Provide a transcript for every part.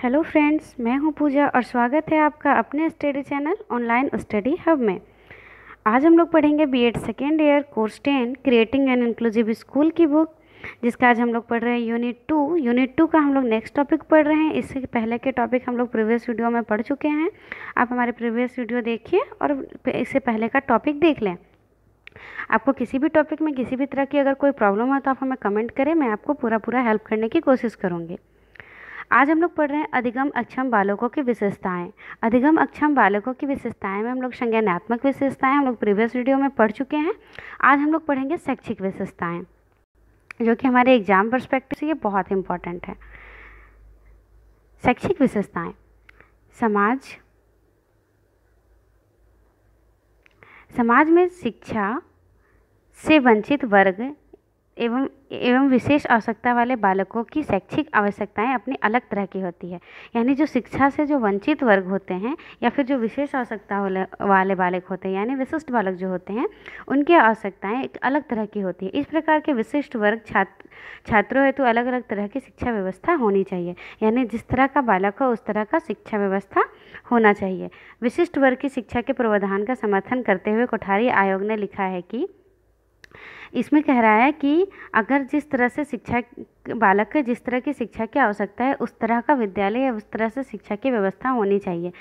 Hello friends, मैं हूं पूजा और स्वागत है आपका अपने study channel online study hub में। आज हम लोग पढ़ेंगे BEd second year course 10 creating an inclusive school की बुक, जिसका आज हम लोग पढ़ रहे हैं यूनिट 2 का हम लोग नेक्स्ट टॉपिक पढ़ रहे हैं। इससे पहले के टॉपिक हम लोग प्रीवियस वीडियो में पढ़ चुके हैं। आप हमारे प्रीवियस वीडियो देखिए और इससे पहले का टॉपिक देख लें। आपको किसी भी टॉपिक में किसी भी तरह की अगर कोई प्रॉब्लम हो तो आप हमें कमेंट करें, मैं आपको पूरा हेल्प करने की कोशिश करूँगी। आज हम लोग पढ़ रहे हैं अधिगम अक्षम बालकों की विशेषताएं। अधिगम अक्षम बालकों की विशेषताएं में हम लोग संज्ञानात्मक विशेषताएं हम लोग प्रीवियस वीडियो में पढ़ चुके हैं। आज हम लोग पढ़ेंगे शैक्षिक विशेषताएं, जो कि हमारे एग्जाम पर्सपेक्टिव से ये बहुत इंपॉर्टेंट है। शैक्षिक विशेषताएं। समाज में शिक्षा से वंचित वर्ग एवं विशेष आवश्यकता वाले बालकों की शैक्षिक आवश्यकताएं अपनी अलग तरह की होती है। यानी जो शिक्षा से जो वंचित वर्ग होते हैं या फिर जो विशेष आवश्यकता वाले बालक होते हैं, यानी विशिष्ट बालक जो होते हैं, उनकी आवश्यकताएं एक अलग तरह की होती है। इस प्रकार के विशिष्ट वर्ग छात्रों हेतु अलग अलग तरह की शिक्षा व्यवस्था होनी चाहिए। यानी जिस तरह का बालक हो उस तरह का शिक्षा व्यवस्था होना चाहिए। विशिष्ट वर्ग की शिक्षा के प्रावधान का समर्थन करते हुए कोठारी आयोग ने लिखा है कि इसमें कह रहा है कि अगर जिस तरह से शिक्षा बालक के जिस तरह की शिक्षा की आवश्यकता है उस तरह का विद्यालय या उस तरह से शिक्षा की व्यवस्था होनी चाहिए।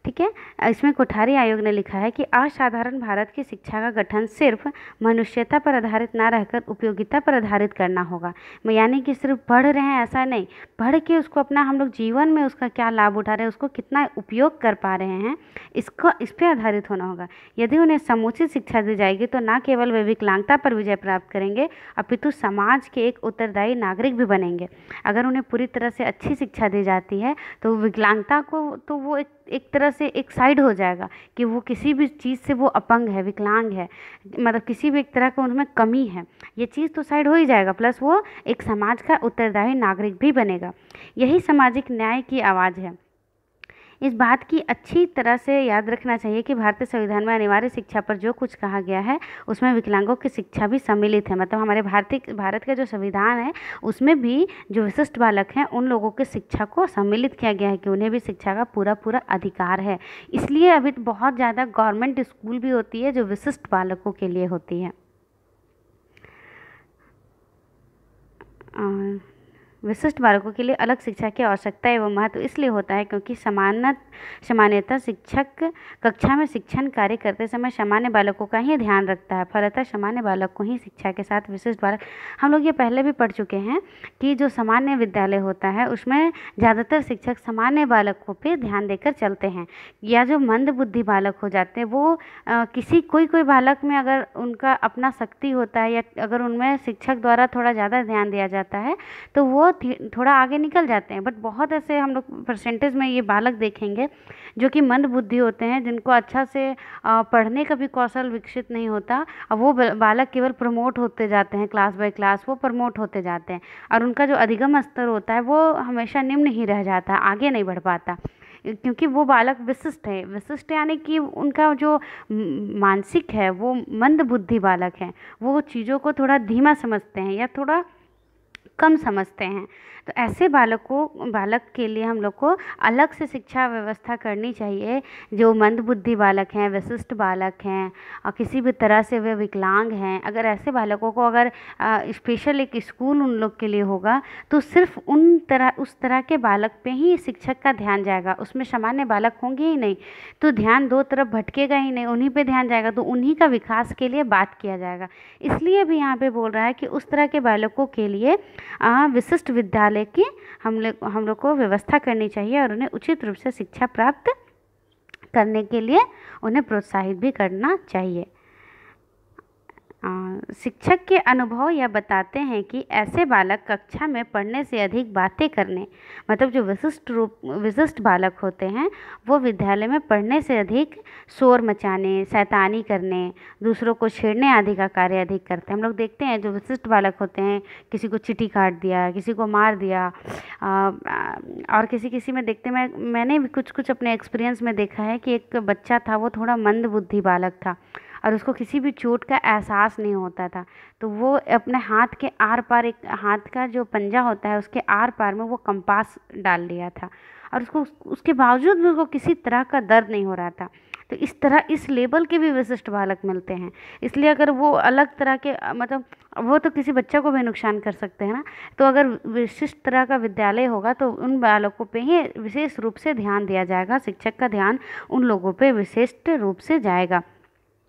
ठीक है। इसमें कोठारी आयोग ने लिखा है कि असाधारण भारत की शिक्षा का गठन सिर्फ मनुष्यता पर आधारित ना रहकर उपयोगिता पर आधारित करना होगा। यानी कि सिर्फ पढ़ रहे हैं ऐसा नहीं, पढ़ के उसको अपना हम लोग जीवन में उसका क्या लाभ उठा रहे हैं, उसको कितना उपयोग कर पा रहे हैं, इस पर आधारित होना होगा। यदि उन्हें समुचित शिक्षा दी जाएगी तो न केवल वे विकलांगता पर विजय प्राप्त करेंगे अपितु समाज के एक उत्तरदायी नागरिक भी बनेंगे। अगर उन्हें पूरी तरह से अच्छी शिक्षा दी जाती है तो विकलांगता को तो वो एक तरह से एक साइड हो जाएगा कि वो किसी भी चीज़ से वो अपंग है, विकलांग है, मतलब किसी भी एक तरह का उनमें कमी है, ये चीज़ तो साइड हो ही जाएगा। प्लस वो एक समाज का उत्तरदायी नागरिक भी बनेगा। यही सामाजिक न्याय की आवाज़ है। इस बात की अच्छी तरह से याद रखना चाहिए कि भारतीय संविधान में अनिवार्य शिक्षा पर जो कुछ कहा गया है उसमें विकलांगों की शिक्षा भी सम्मिलित है। मतलब हमारे भारत का जो संविधान है उसमें भी जो विशिष्ट बालक हैं उन लोगों की शिक्षा को सम्मिलित किया गया है कि उन्हें भी शिक्षा का पूरा अधिकार है। इसलिए अभी बहुत ज़्यादा गवर्नमेंट स्कूल भी होती है जो विशिष्ट बालकों के लिए होती है। विशिष्ट बालकों के लिए अलग शिक्षा की आवश्यकता एवं महत्व इसलिए होता है क्योंकि सामान्यतः शिक्षक कक्षा में शिक्षण कार्य करते समय सामान्य बालकों का ही ध्यान रखता है। फलतः सामान्य बालक को ही शिक्षा के साथ विशिष्ट बालक, हम लोग ये पहले भी पढ़ चुके हैं कि जो सामान्य विद्यालय होता है उसमें ज़्यादातर शिक्षक सामान्य बालकों पर ध्यान देकर चलते हैं। या जो मंद बुद्धि बालक हो जाते हैं वो कोई बालक में अगर उनका अपना शक्ति होता है या अगर उनमें शिक्षक द्वारा थोड़ा ज़्यादा ध्यान दिया जाता है तो वो थोड़ा आगे निकल जाते हैं। बट बहुत ऐसे हम लोग परसेंटेज में ये बालक देखेंगे जो कि मंद बुद्धि होते हैं, जिनको अच्छा से पढ़ने का भी कौशल विकसित नहीं होता। अब वो बालक केवल प्रमोट होते जाते हैं, क्लास बाय क्लास वो प्रमोट होते जाते हैं और उनका जो अधिगम स्तर होता है वो हमेशा निम्न ही रह जाता है, आगे नहीं बढ़ पाता, क्योंकि वो बालक विशिष्ट है। विशिष्ट यानी कि उनका जो मानसिक है वो मंद बुद्धि बालक हैं, वो चीज़ों को थोड़ा धीमा समझते हैं या थोड़ा कम समझते हैं। तो ऐसे बालक के लिए हम लोग को अलग से शिक्षा व्यवस्था करनी चाहिए। जो मंद बुद्धि बालक हैं, विशिष्ट बालक हैं और किसी भी तरह से वे विकलांग हैं, अगर ऐसे बालकों को अगर स्पेशल एक स्कूल उन लोग के लिए होगा तो सिर्फ उस तरह के बालक पे ही शिक्षक का ध्यान जाएगा। उसमें सामान्य बालक होंगे ही नहीं तो ध्यान दो तरफ भटकेगा ही नहीं, उन्हीं पे ध्यान जाएगा, तो उन्हीं का विकास के लिए बात किया जाएगा। इसलिए भी यहाँ पे बोल रहा है कि उस तरह के बालकों के लिए विशिष्ट विद्यालय की हम लोग को व्यवस्था करनी चाहिए और उन्हें उचित रूप से शिक्षा प्राप्त करने के लिए उन्हें प्रोत्साहित भी करना चाहिए। शिक्षक के अनुभव यह बताते हैं कि ऐसे बालक कक्षा में पढ़ने से अधिक बातें करने, मतलब जो विशिष्ट बालक होते हैं वो विद्यालय में पढ़ने से अधिक शोर मचाने, शैतानी करने, दूसरों को छेड़ने आदि का कार्य अधिक करते हैं। हम लोग देखते हैं जो विशिष्ट बालक होते हैं, किसी को चींटी काट दिया, किसी को मार दिया, और किसी में देखते मैंने भी कुछ अपने एक्सपीरियंस में देखा है कि एक बच्चा था वो थोड़ा मंद बुद्धि बालक था और उसको किसी भी चोट का एहसास नहीं होता था। तो वो अपने हाथ के आर पार, एक हाथ का जो पंजा होता है उसके आर पार में वो कंपास डाल लिया था, और उसको उसके बावजूद भी उसको किसी तरह का दर्द नहीं हो रहा था। तो इस तरह इस लेवल के भी विशिष्ट बालक मिलते हैं। इसलिए अगर वो अलग तरह के मतलब वो तो किसी बच्चे को भी नुकसान कर सकते हैं ना, तो अगर विशिष्ट तरह का विद्यालय होगा तो उन बालकों पे ही विशेष रूप से ध्यान दिया जाएगा, शिक्षक का ध्यान उन लोगों पे विशिष्ट रूप से जाएगा,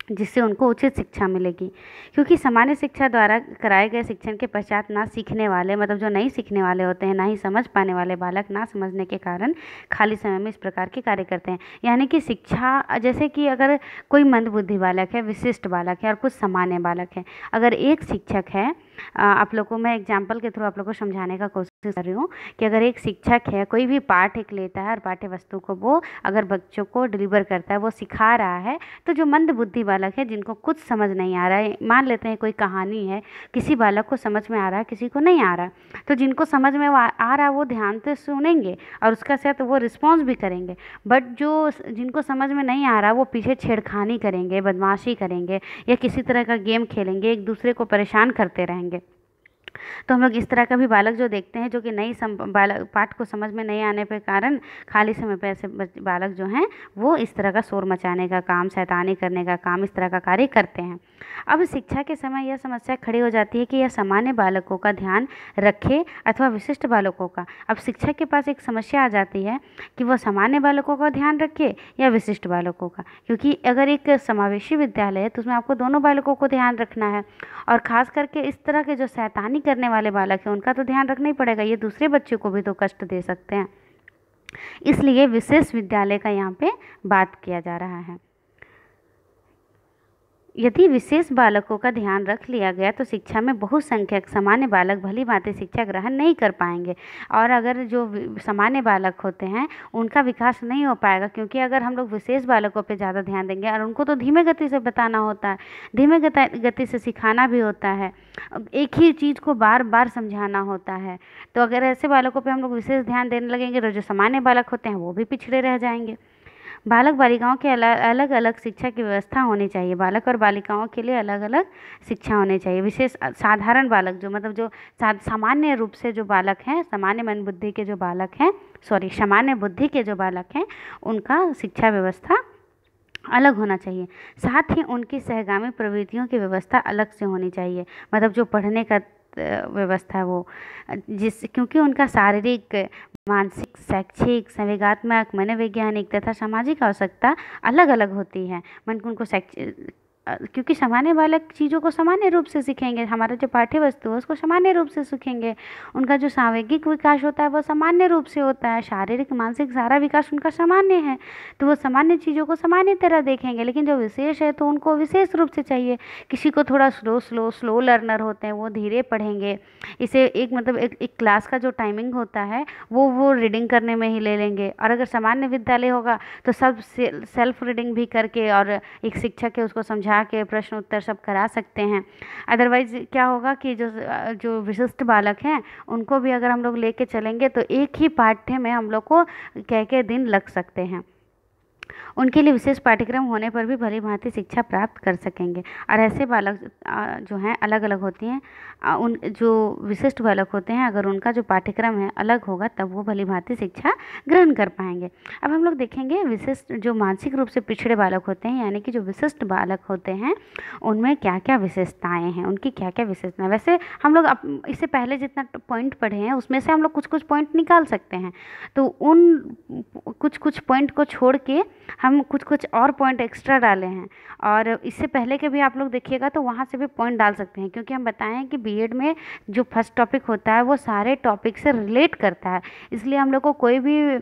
जिससे उनको उचित शिक्षा मिलेगी। क्योंकि सामान्य शिक्षा द्वारा कराए गए शिक्षण के पश्चात ना सीखने वाले, मतलब जो नहीं सीखने वाले होते हैं, ना ही समझ पाने वाले बालक ना समझने के कारण खाली समय में इस प्रकार के कार्य करते हैं। यानी कि शिक्षा, जैसे कि अगर कोई मंदबुद्धि बालक है, विशिष्ट बालक है और कुछ सामान्य बालक है, अगर एक शिक्षक है, आप लोगों को मैं एग्जाम्पल के थ्रू आप लोगों को समझाने का कोशिश कर रही हूँ कि अगर एक शिक्षक है, कोई भी पाठ एक लेता है और पाठ्य वस्तु को वो अगर बच्चों को डिलीवर करता है, वो सिखा रहा है, तो जो मंदबुद्धि बालक है, जिनको कुछ समझ नहीं आ रहा है, मान लेते हैं कोई कहानी है, किसी बालक को समझ में आ रहा है, किसी को नहीं आ रहा, तो जिनको समझ में आ रहा है वो ध्यान से सुनेंगे और उसका साथ वो रिस्पॉन्स भी करेंगे। बट जो जिनको समझ में नहीं आ रहा वो पीछे छेड़खानी करेंगे, बदमाशी करेंगे या किसी तरह का गेम खेलेंगे, एक दूसरे को परेशान करते रहेंगे। तो हम लोग इस तरह का भी बालक जो देखते हैं, जो कि नई बालक पाठ को समझ में नहीं आने के कारण खाली समय पे ऐसे बालक जो हैं वो इस तरह का शोर मचाने का काम, शैतानी करने का काम, इस तरह का कार्य करते हैं। अब शिक्षा के समय यह समस्या खड़ी हो जाती है कि यह सामान्य बालकों का ध्यान रखे अथवा विशिष्ट बालकों का। अब शिक्षक के पास एक समस्या आ जाती है कि वह सामान्य बालकों का ध्यान रखे या विशिष्ट बालकों का, क्योंकि अगर एक समावेशी विद्यालय है तो उसमें आपको दोनों बालकों को ध्यान रखना है, और ख़ास करके इस तरह के जो शैतानी करने वाले बालक हैं उनका तो ध्यान रखना ही पड़ेगा, ये दूसरे बच्चे को भी तो कष्ट दे सकते हैं। इसलिए विशेष विद्यालय का यहाँ पे बात किया जा रहा है। यदि विशेष बालकों का ध्यान रख लिया गया तो शिक्षा में बहुसंख्यक सामान्य बालक भली भांति शिक्षा ग्रहण नहीं कर पाएंगे, और अगर जो सामान्य बालक होते हैं उनका विकास नहीं हो पाएगा, क्योंकि अगर हम लोग विशेष बालकों पे ज़्यादा ध्यान देंगे, और उनको तो धीमे गति से बताना होता है, धीमे गति से सिखाना भी होता है, एक ही चीज़ को बार बार समझाना होता है, तो अगर ऐसे बालकों पर हम लोग विशेष ध्यान देने लगेंगे तो जो सामान्य बालक होते हैं वो भी पिछड़े रह जाएंगे। बालक बालिकाओं के अलग अलग शिक्षा की व्यवस्था होनी चाहिए। बालक और बालिकाओं के लिए अलग अलग शिक्षा होनी चाहिए। विशेष साधारण बालक जो मतलब जो सामान्य रूप से जो बालक हैं, सामान्य मन बुद्धि के जो बालक हैं, सामान्य बुद्धि के जो बालक हैं, उनका शिक्षा व्यवस्था अलग होना चाहिए। साथ ही उनकी सहगामी प्रवृत्तियों की व्यवस्था अलग से होनी चाहिए, मतलब जो पढ़ने का व्यवस्था वो क्योंकि उनका शारीरिक, मानसिक, शैक्षिक, संवेगात्मक, मनोवैज्ञानिक तथा सामाजिक आवश्यकता अलग अलग होती है। मन को उनको क्योंकि सामान्य बालक चीज़ों को सामान्य रूप से सीखेंगे, हमारा जो पाठ्य वस्तु है उसको सामान्य रूप से सीखेंगे, उनका जो सांवेगिक विकास होता है वो सामान्य रूप से होता है, शारीरिक मानसिक सारा विकास उनका सामान्य है, तो वो सामान्य चीज़ों को सामान्य तरह देखेंगे। लेकिन जो विशेष है तो उनको विशेष रूप से चाहिए। किसी को थोड़ा स्लो लर्नर होते हैं, वो धीरे पढ़ेंगे, इसे एक मतलब एक क्लास का जो टाइमिंग होता है वो रीडिंग करने में ही ले लेंगे। और अगर सामान्य विद्यालय होगा तो सब सेल्फ रीडिंग भी करके और एक शिक्षक है उसको समझा के प्रश्न उत्तर सब करा सकते हैं। अदरवाइज क्या होगा कि जो विशिष्ट बालक हैं उनको भी अगर हम लोग लेके चलेंगे तो एक ही पाठ्य में हम लोग को कई दिन लग सकते हैं। उनके लिए विशेष पाठ्यक्रम होने पर भी भली भांति शिक्षा प्राप्त कर सकेंगे। और ऐसे बालक जो हैं अलग अलग होती हैं, उन जो विशिष्ट बालक होते हैं अगर उनका जो पाठ्यक्रम है अलग होगा तब वो भली भांति शिक्षा ग्रहण कर पाएंगे। अब हम लोग देखेंगे विशिष्ट जो मानसिक रूप से पिछड़े बालक होते हैं, यानी कि जो विशिष्ट बालक होते हैं उनमें क्या क्या विशेषताएँ हैं, उनकी क्या क्या विशेषताएँ। वैसे हम लोग इससे पहले जितना पॉइंट पढ़े हैं उसमें से हम लोग कुछ पॉइंट निकाल सकते हैं, तो उन कुछ पॉइंट को छोड़ के हम कुछ और पॉइंट एक्स्ट्रा डाले हैं, और इससे पहले के भी आप लोग देखिएगा तो वहाँ से भी पॉइंट डाल सकते हैं, क्योंकि हम बताएं कि बीएड में जो फर्स्ट टॉपिक होता है वो सारे टॉपिक से रिलेट करता है। इसलिए हम लोग को कोई भी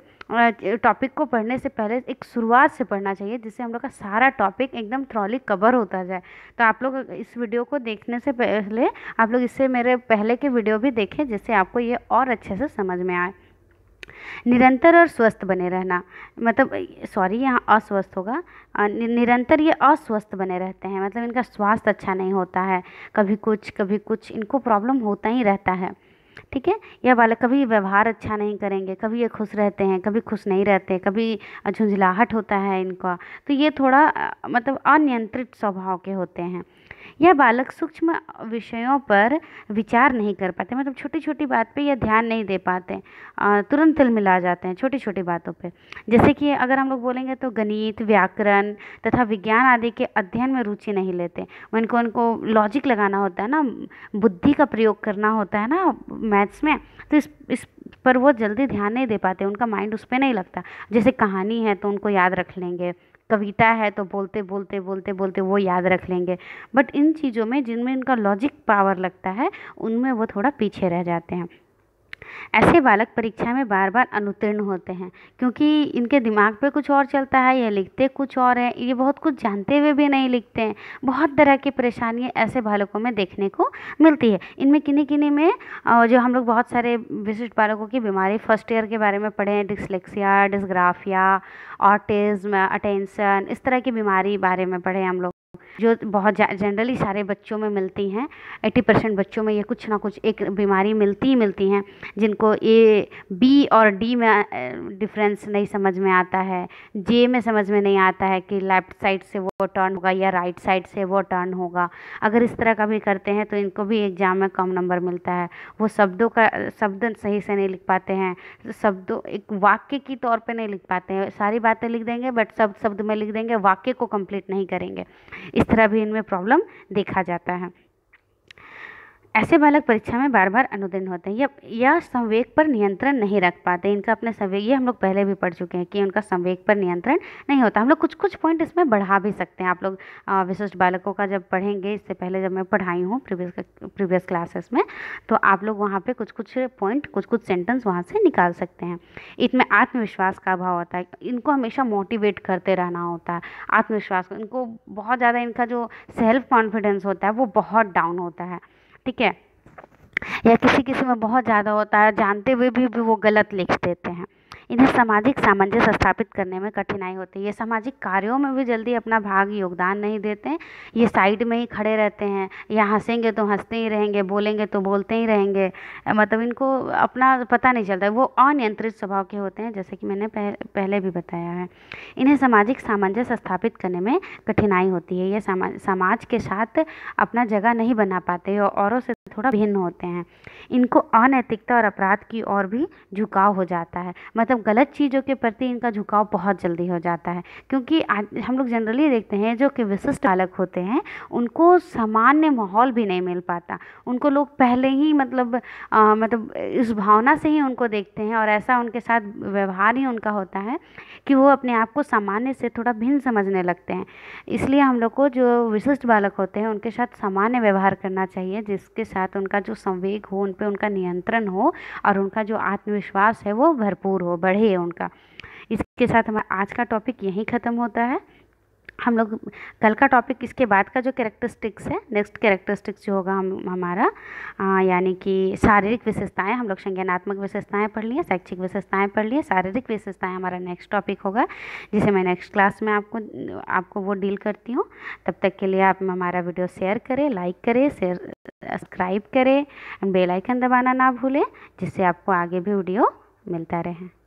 टॉपिक को पढ़ने से पहले एक शुरुआत से पढ़ना चाहिए, जिससे हम लोग का सारा टॉपिक एकदम थ्रॉली कवर होता जाए। तो आप लोग इस वीडियो को देखने से पहले आप लोग इससे मेरे पहले के वीडियो भी देखें, जिससे आपको ये और अच्छे से समझ में आए। निरंतर और स्वस्थ बने रहना, मतलब यहाँ अस्वस्थ होगा, निरंतर ये अस्वस्थ बने रहते हैं, मतलब इनका स्वास्थ्य अच्छा नहीं होता है, कभी कुछ इनको प्रॉब्लम होता ही रहता है। ठीक है। यह बालक कभी व्यवहार अच्छा नहीं करेंगे, कभी ये खुश रहते हैं, कभी खुश नहीं रहते, कभी झुंझलाहट होता है इनका। तो ये थोड़ा मतलब अनियंत्रित स्वभाव के होते हैं। यह बालक सूक्ष्म विषयों पर विचार नहीं कर पाते, मतलब छोटी छोटी बात पे यह ध्यान नहीं दे पाते, तुरंत तिलमिला जाते हैं छोटी छोटी बातों पे। जैसे कि अगर हम लोग बोलेंगे तो गणित, व्याकरण तथा विज्ञान आदि के अध्ययन में रुचि नहीं लेते। उनको उनको लॉजिक लगाना होता है ना, बुद्धि का प्रयोग करना होता है ना मैथ्स में, तो इस पर वो जल्दी ध्यान नहीं दे पाते, उनका माइंड उस पर नहीं लगता। जैसे कहानी है तो उनको याद रख लेंगे, कविता है तो बोलते बोलते बोलते बोलते वो याद रख लेंगे, बट इन चीज़ों में जिनमें इनका लॉजिक पावर लगता है उनमें वो थोड़ा पीछे रह जाते हैं। ऐसे बालक परीक्षा में बार बार अनुत्तीर्ण होते हैं, क्योंकि इनके दिमाग पे कुछ और चलता है, ये लिखते कुछ और है, ये बहुत कुछ जानते हुए भी नहीं लिखते हैं। बहुत तरह की परेशानियाँ ऐसे बालकों में देखने को मिलती है। इनमें किन्हीं किन्हीं में जो हम लोग बहुत सारे विशिष्ट बालकों की बीमारी फर्स्ट ईयर के बारे में पढ़े हैं, डिसलेक्सिया, डिसग्राफिया, ऑटिज्म, अटेंशन, इस तरह की बीमारी बारे में पढ़े हैं हम लोग, जो बहुत जनरली सारे बच्चों में मिलती हैं। 80% बच्चों में ये कुछ ना कुछ एक बीमारी मिलती ही मिलती हैं, जिनको ए बी और डी में डिफरेंस नहीं समझ में आता है, जे में समझ में नहीं आता है कि लेफ़्ट साइड से वो टर्न होगा या राइट साइड से वो टर्न होगा। अगर इस तरह का भी करते हैं तो इनको भी एग्ज़ाम में कम नंबर मिलता है। वो शब्द सही से नहीं लिख पाते हैं, शब्दों एक वाक्य की तौर पे नहीं लिख पाते हैं, सारी बातें लिख देंगे बट शब्द शब्द में लिख देंगे, वाक्य को कंप्लीट नहीं करेंगे। इस तरह भी इनमें प्रॉब्लम देखा जाता है। ऐसे बालक परीक्षा में बार बार अनुत्तीर्ण होते हैं या संवेग पर नियंत्रण नहीं रख पाते। इनका अपने संवेग, ये हम लोग पहले भी पढ़ चुके हैं कि उनका संवेग पर नियंत्रण नहीं होता। हम लोग कुछ कुछ पॉइंट इसमें बढ़ा भी सकते हैं। आप लोग विशिष्ट बालकों का जब पढ़ेंगे, इससे पहले जब मैं पढ़ाई हूँ प्रीवियस क्लासेस में, तो आप लोग वहाँ पे कुछ कुछ पॉइंट, कुछ कुछ सेंटेंस वहाँ से निकाल सकते हैं। इनमें आत्मविश्वास का अभाव होता है, इनको हमेशा मोटिवेट करते रहना होता है। आत्मविश्वास, इनको बहुत ज़्यादा, इनका जो सेल्फ कॉन्फिडेंस होता है वो बहुत डाउन होता है, ठीक है। या किसी किसी में बहुत ज़्यादा होता है, जानते हुए भी वो गलत लिख देते हैं। इन्हें सामाजिक सामंजस्य स्थापित करने में कठिनाई होती है। ये सामाजिक कार्यों में भी जल्दी अपना भाग योगदान नहीं देते हैं, ये साइड में ही खड़े रहते हैं, या हंसेंगे तो हंसते ही रहेंगे, बोलेंगे तो बोलते ही रहेंगे, मतलब इनको अपना पता नहीं चलता है। वो अनियंत्रित स्वभाव के होते हैं, जैसे कि मैंने पहले भी बताया है। इन्हें सामाजिक सामंजस्य स्थापित करने में कठिनाई होती है। ये समाज के साथ अपना जगह नहीं बना पाते और औरों से थोड़ा भिन्न होते हैं। इनको अनैतिकता और अपराध की ओर भी झुकाव हो जाता है, मतलब गलत चीज़ों के प्रति इनका झुकाव बहुत जल्दी हो जाता है। क्योंकि आज हम लोग जनरली देखते हैं जो कि विशिष्ट बालक होते हैं उनको सामान्य माहौल भी नहीं मिल पाता। उनको लोग पहले ही मतलब इस भावना से ही उनको देखते हैं और ऐसा उनके साथ व्यवहार ही उनका होता है कि वो अपने आप को सामान्य से थोड़ा भिन्न समझने लगते हैं। इसलिए हम लोग को जो विशिष्ट बालक होते हैं उनके साथ सामान्य व्यवहार करना चाहिए, जिसके साथ उनका जो संवेग हो, उन पे उनका नियंत्रण हो और उनका जो आत्मविश्वास है वो भरपूर हो, बढ़े उनका। इसके साथ हमारा आज का टॉपिक यहीं ख़त्म होता है। हम लोग कल का टॉपिक, इसके बाद का जो कैरेक्टरिस्टिक्स है, नेक्स्ट कैरेक्टरिस्टिक्स जो होगा हमारा यानी कि शारीरिक विशेषताएं, हम लोग संज्ञानात्मक विशेषताएं पढ़ लिए, शैक्षिक विशेषताएं पढ़ लिए, शारीरिक विशेषताएं हमारा नेक्स्ट टॉपिक होगा, जिसे मैं नेक्स्ट क्लास में आपको वो डील करती हूँ। तब तक के लिए आप हमारा वीडियो शेयर करें, लाइक करें, सब्सक्राइब करें, बेल आइकन दबाना ना भूलें, जिससे आपको आगे भी वीडियो मिलता रहे।